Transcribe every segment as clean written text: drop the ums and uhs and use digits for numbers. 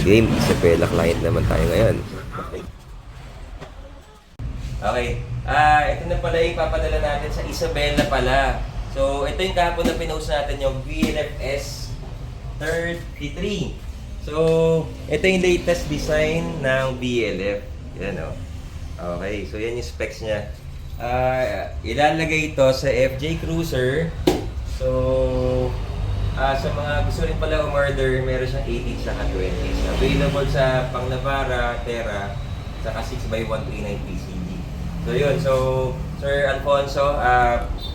game. Isabela client naman tayo ngayon. Okay. Ito na pala yung papadala natin sa Isabela pala. So, ito yung kahapon na pinost natin yung VLF-S 33. So, ito yung latest design ng VLF. Yan o. Okay, so yan yung specs niya. Ilalagay ito sa FJ Cruiser. So, sa mga gusto rin pala umorder, meron siyang 18 saka 20. Available sa pang Navara, Terra, saka 6x139 PCD. So yun, so Sir Alfonso,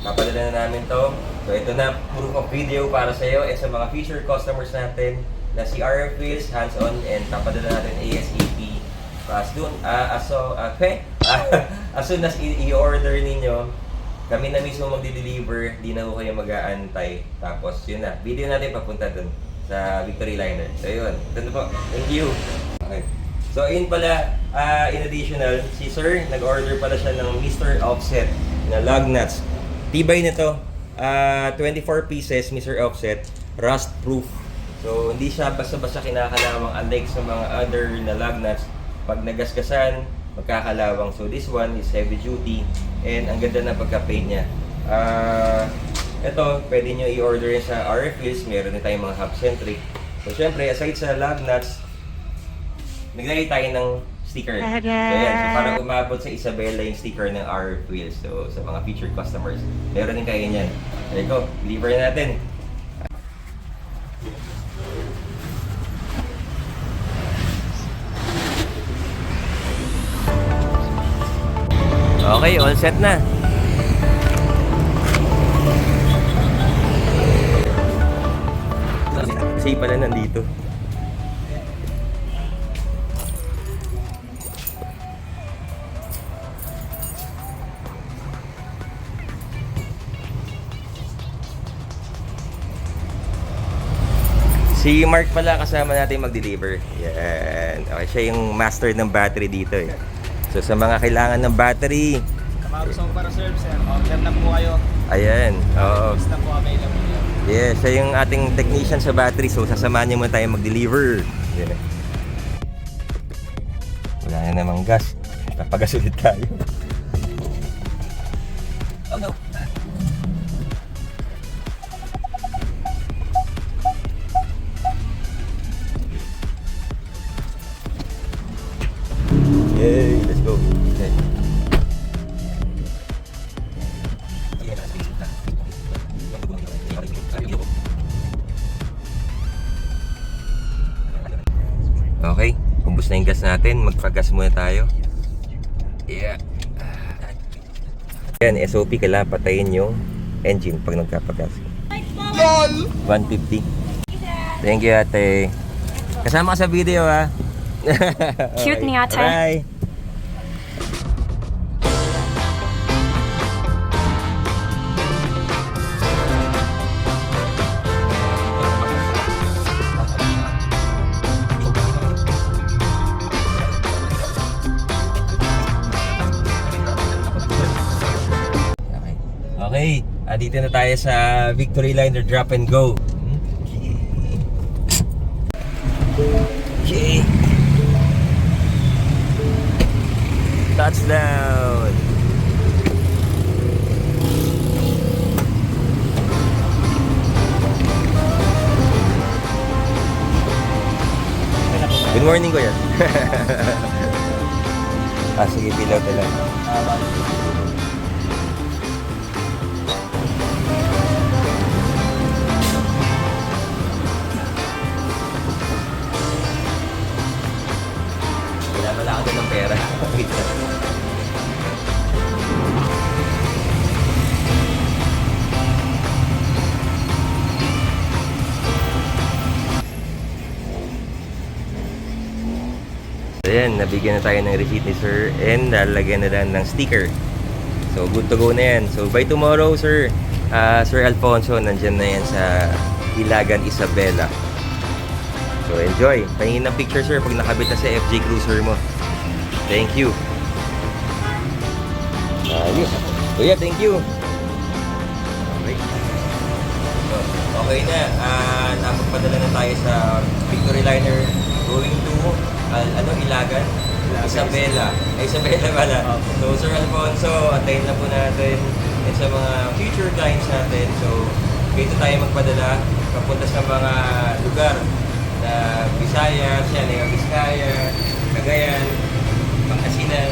papadala na namin to. So ito na, proof of video para sa iyo at sa mga future customers natin na si RF Wheels, hands-on, and papadala natin ASAP. As soon as i-order ninyo, kami na mismo magdi-deliver, di na ko kayo mag-aantay. Tapos yun na, video natin papunta dun sa Victory Liner. So yun, ito na po. Thank you. Okay. So yun pala, in additional, si Sir, nag-order pala siya ng Mr. Offset na lug nuts. Tibay nito, 24 pieces Mr. Offset, rust proof. So hindi siya basta-basta kinakalawang unlike sa mga other na lug nuts. Pag nagasgasan, magkakalawang. So this one is heavy duty and ang ganda ng pagka-paint niya. Ito, pwede nyo i-order yun sa RF Wheels. Meron din tayong mga hub-centric. So syempre, aside sa lug nuts, naglagay tayo ng sticker. So yan, so para umabot sa Isabela yung sticker ng RF Wheels. So sa mga featured customers, meron din kayo yan. There you go, deliver natin. Okay, all set na. Kasi pala nandito. Si Mark pala kasama natin mag-deliver. Yan. Okay, siya yung master ng battery dito eh. So sa mga kailangan ng battery, Kamarusong para serve, sir. Order na po kayo. ayan. Oo. Next na po available yun. Yeah, siya yung ating technician sa battery. So sasamahan niya muna tayo mag-deliver. Yeah. Wala na namang gas. Napagas ulit tayo. Oh no. Yay, let's go. Okay. Okay, kumbus na yung gas natin. Magpagas muna tayo. Yeah. Yan, SOP, kailangan patayin yung engine pag nagkapagas. 150. Thank you, ate. Kasama ka sa video, ha? Cute ni ate. Bye. Okay, dito na tayo sa Victory Liner Drop and Go. Okay. Touchdown! Good morning, kuya. Sige, pilaw na lang. Wala ako ng pera. Wait lang. Ayan, nabigyan na tayo ng receipt ni Sir and lalagyan na lang ng sticker. So good to go na yan. So by tomorrow, Sir, Sir Alfonso, nandyan na yan sa Ilagan, Isabela. So enjoy. Pahingin ng picture, Sir, pag nakabit na sa FJ Cruiser mo. Thank you. Ayos. Kuya, thank you. Okay. So, okay na. Napagpadala na tayo sa Victory Liner going Ilagan? Isabela. Isabela pala. So, Sir Alfonso, antayin na po natin. And sa mga future clients natin. So, dito tayo magpadala papunta sa mga lugar na Visayas, Nueva Vizcaya, Cagayan, Pangasinan.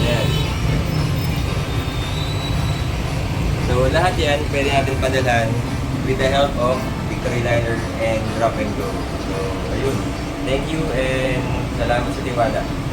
Yan. So, lahat yan pwede natin padalhan with the help of Victory Liner and Drop and Go. So, ayun. Thank you and salamat sa tiwala.